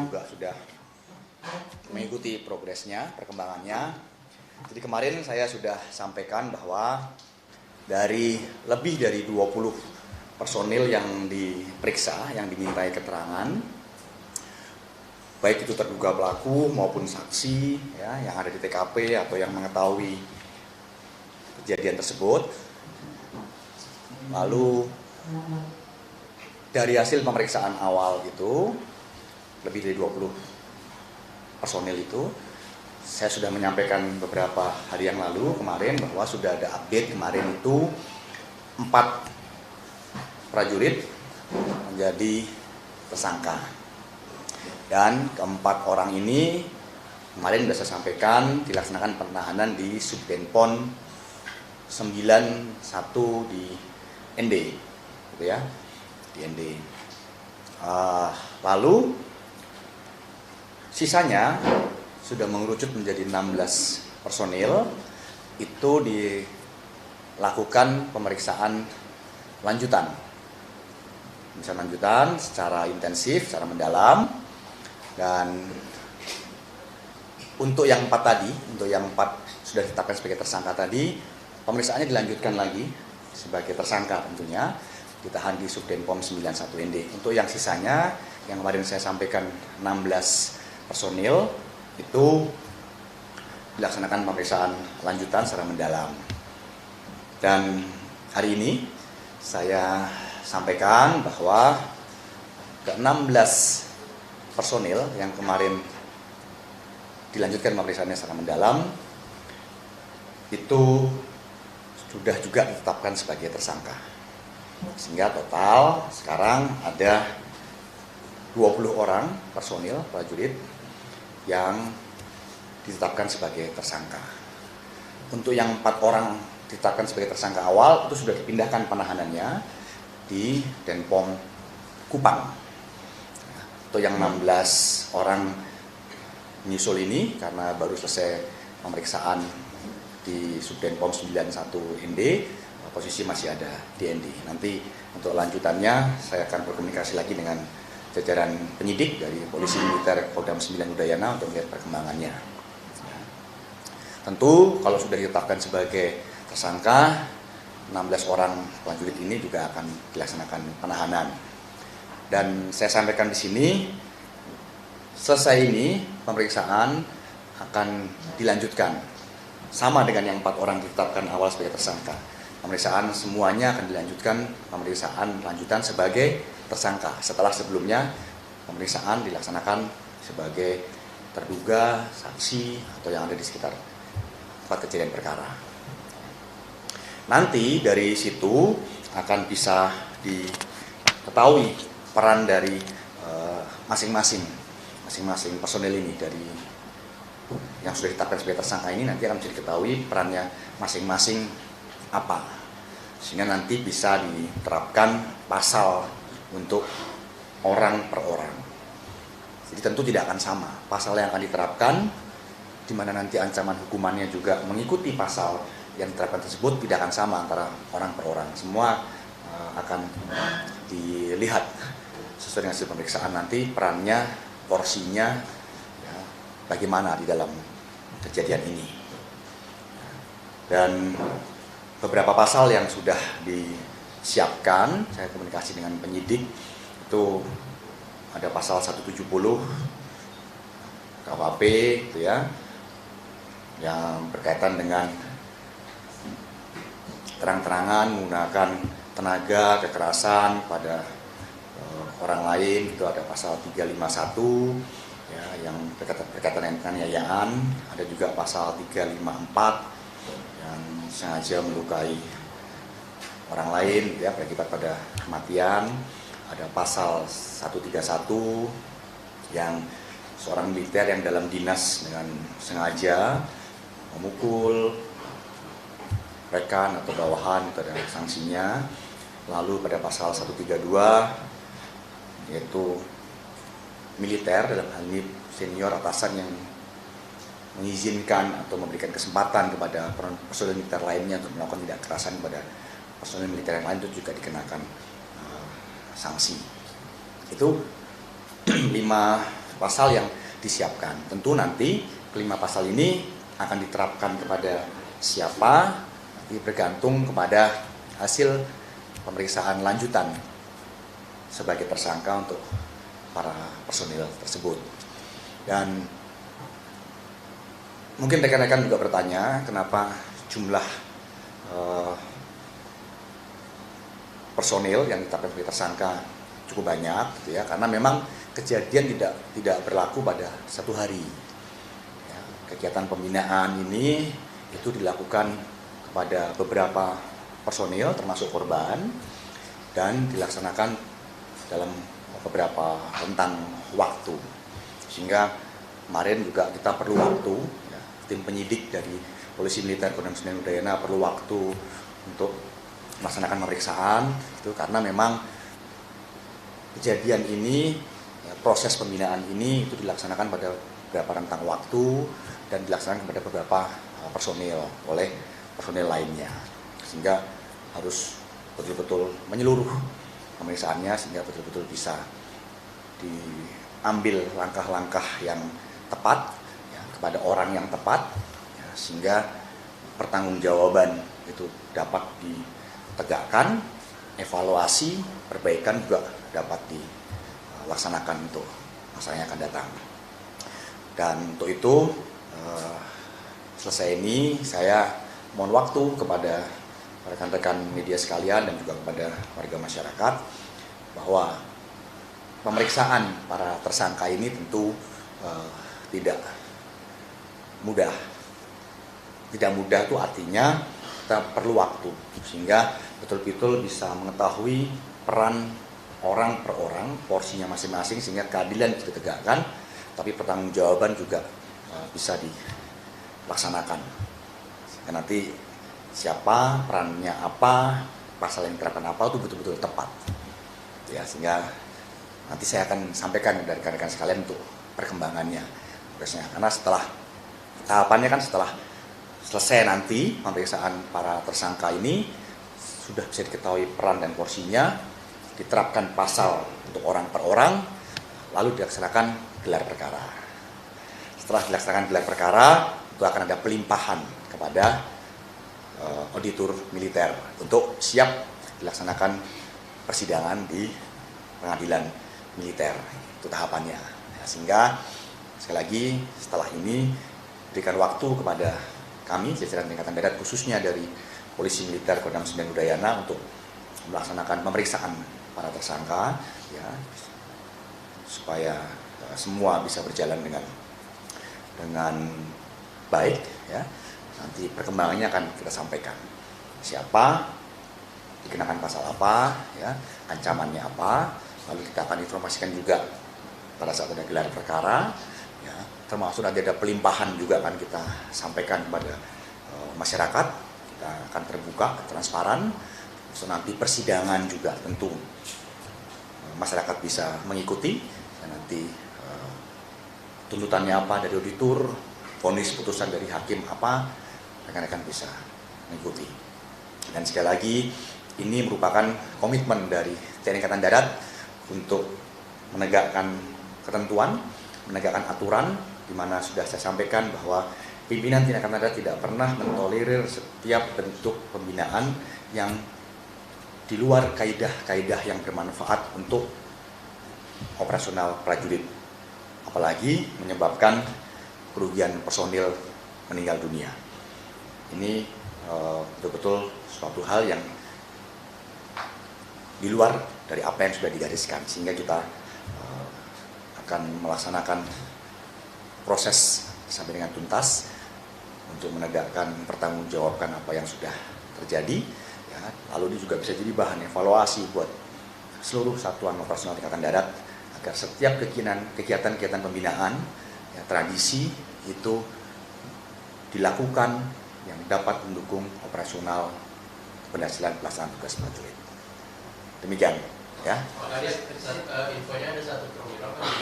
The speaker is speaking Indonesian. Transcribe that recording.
juga sudah mengikuti progresnya, perkembangannya. Jadi kemarin saya sudah sampaikan bahwa dari lebih dari 20 personil yang diperiksa, yang dimintai keterangan, baik itu terduga pelaku maupun saksi ya, yang ada di TKP atau yang mengetahui kejadian tersebut. Lalu dari hasil pemeriksaan awal itu, lebih dari 20 personil itu, saya sudah menyampaikan beberapa hari yang lalu kemarin bahwa sudah ada update kemarin itu 4 prajurit menjadi tersangka. Dan keempat orang ini kemarin sudah saya sampaikan dilaksanakan penahanan di Subdenpon 91 di ND, gitu ya, di ND. Lalu sisanya sudah mengerucut menjadi 16 personil, itu dilakukan pemeriksaan lanjutan. Pemeriksaan lanjutan secara intensif, secara mendalam. Dan untuk yang 4 tadi, untuk yang 4 sudah ditetapkan sebagai tersangka tadi, pemeriksaannya dilanjutkan lagi sebagai tersangka tentunya, ditahan di Subdenpom 91 ND. Untuk yang sisanya, yang kemarin saya sampaikan 16 personil, itu dilaksanakan pemeriksaan lanjutan secara mendalam. Dan hari ini saya sampaikan bahwa ke-16 personil yang kemarin dilanjutkan pemeriksaannya secara mendalam itu sudah juga ditetapkan sebagai tersangka. Sehingga total sekarang ada 20 orang personil prajurit yang ditetapkan sebagai tersangka. Untuk yang 4 orang ditetapkan sebagai tersangka awal itu sudah dipindahkan penahanannya di Denpom Kupang. Untuk yang 16 orang menyusul ini karena baru selesai pemeriksaan di Subdenpom 91 ND, posisi masih ada di ND. Nanti untuk lanjutannya saya akan berkomunikasi lagi dengan jajaran penyidik dari Polisi Militer Kodam 9 Udayana untuk melihat perkembangannya. Tentu kalau sudah ditetapkan sebagai tersangka, 16 orang prajurit ini juga akan dilaksanakan penahanan. Dan saya sampaikan di sini, selesai ini pemeriksaan akan dilanjutkan sama dengan yang 4 orang ditetapkan awal sebagai tersangka. Pemeriksaan semuanya akan dilanjutkan pemeriksaan lanjutan sebagai tersangka setelah sebelumnya pemeriksaan dilaksanakan sebagai terduga, saksi atau yang ada di sekitar tempat kejadian perkara. Nanti dari situ akan bisa diketahui peran dari masing-masing personel ini, dari yang sudah ditetapkan sebagai tersangka ini nanti akan bisa diketahui perannya masing-masing apa, sehingga nanti bisa diterapkan pasal untuk orang per orang. Jadi tentu tidak akan sama pasal yang akan diterapkan, di mana nanti ancaman hukumannya juga mengikuti pasal yang diterapkan tersebut tidak akan sama antara orang per orang. Semua akan dilihat sesuai dengan hasil pemeriksaan nanti perannya, porsinya, ya, bagaimana di dalam kejadian ini. Dan beberapa pasal yang sudah disiapkan, saya komunikasi dengan penyidik, itu ada pasal 170 KUHP itu ya, yang berkaitan dengan terang-terangan menggunakan tenaga kekerasan pada orang lain. Itu ada pasal 351 ya, yang berkaitan dengan penganiayaan. Ada juga pasal 354 yang sengaja melukai orang lain ya, berakibat pada kematian. Ada pasal 131 yang seorang militer yang dalam dinas dengan sengaja memukul rekan atau bawahan, itu ada sanksinya. Lalu pada pasal 132 yaitu militer, dalam hal ini senior atasan yang mengizinkan atau memberikan kesempatan kepada personel militer lainnya untuk melakukan tindak kekerasan kepada personel militer yang lain, itu juga dikenakan sanksi. Itu 5 pasal yang disiapkan. Tentu nanti kelima pasal ini akan diterapkan kepada siapa, nanti bergantung kepada hasil pemeriksaan lanjutan sebagai tersangka untuk para personil tersebut. Dan mungkin rekan-rekan juga bertanya kenapa jumlah personil yang ditetapkan sebagai tersangka cukup banyak, gitu ya, karena memang kejadian tidak berlaku pada satu hari. Ya, kegiatan pembinaan ini itu dilakukan kepada beberapa personil termasuk korban dan dilaksanakan dalam beberapa rentang waktu, sehingga kemarin juga kita perlu waktu, ya, tim penyidik dari Polisi Militer Kodam 9 Udayana perlu waktu untuk melaksanakan pemeriksaan itu karena memang kejadian ini, ya, proses pembinaan ini itu dilaksanakan pada beberapa rentang waktu dan dilaksanakan kepada beberapa personil oleh personil lainnya, sehingga harus betul-betul menyeluruh pemeriksaannya sehingga betul-betul bisa diambil langkah-langkah yang tepat, ya, kepada orang yang tepat, ya, sehingga pertanggungjawaban itu dapat ditegakkan, evaluasi, perbaikan juga dapat dilaksanakan untuk masa yang akan datang. Dan untuk itu selesai ini saya mohon waktu kepada rekan-rekan media sekalian dan juga kepada warga masyarakat bahwa pemeriksaan para tersangka ini tentu tidak mudah. Tidak mudah itu artinya kita perlu waktu sehingga betul-betul bisa mengetahui peran orang per orang, porsinya masing-masing sehingga keadilan bisa ditegakkan, tapi pertanggungjawaban juga bisa dilaksanakan. Sehingga nanti siapa, perannya apa, pasal yang diterapkan apa itu betul-betul tepat. Ya, sehingga nanti saya akan sampaikan dari rekan-rekan sekalian untuk perkembangannya. Karena setelah tahapannya kan setelah selesai nanti pemeriksaan para tersangka ini sudah bisa diketahui peran dan porsinya, diterapkan pasal untuk orang per orang, lalu dilaksanakan gelar perkara. Setelah dilaksanakan gelar perkara, itu akan ada pelimpahan kepada auditor militer untuk siap dilaksanakan persidangan di pengadilan militer. Itu tahapannya. Ya, sehingga sekali lagi setelah ini berikan waktu kepada kami jajaran Angkatan Darat khususnya dari Polisi Militer Kodam 9 Udayana untuk melaksanakan pemeriksaan para tersangka, ya, supaya semua bisa berjalan dengan baik, ya. Nanti perkembangannya akan kita sampaikan. Siapa, dikenakan pasal apa, ya, ancamannya apa, lalu kita akan informasikan juga pada saat ada gelar perkara, ya, termasuk nanti ada pelimpahan juga akan kita sampaikan kepada masyarakat. Kita akan terbuka, transparan. So, nanti persidangan juga tentu masyarakat bisa mengikuti dan nanti tuntutannya apa dari auditor, vonis putusan dari hakim apa, rekan-rekan bisa mengikuti. Dan sekali lagi ini merupakan komitmen dari TNI Angkatan Darat untuk menegakkan ketentuan, menegakkan aturan, di mana sudah saya sampaikan bahwa pimpinan TNI Angkatan Darat tidak pernah mentolerir setiap bentuk pembinaan yang di luar kaidah-kaidah yang bermanfaat untuk operasional prajurit, apalagi menyebabkan kerugian personil meninggal dunia. Ini betul-betul suatu hal yang di luar dari apa yang sudah digariskan, sehingga kita akan melaksanakan proses sampai dengan tuntas untuk menegakkan pertanggungjawabkan apa yang sudah terjadi, ya. Lalu ini juga bisa jadi bahan evaluasi buat seluruh satuan operasional Angkatan Darat agar setiap kegiatan-kegiatan pembinaan, ya, tradisi itu dilakukan yang dapat mendukung operasional keberhasilan pelaksanaan tugas prajurit. Demikian, ya. Infonya ada satu program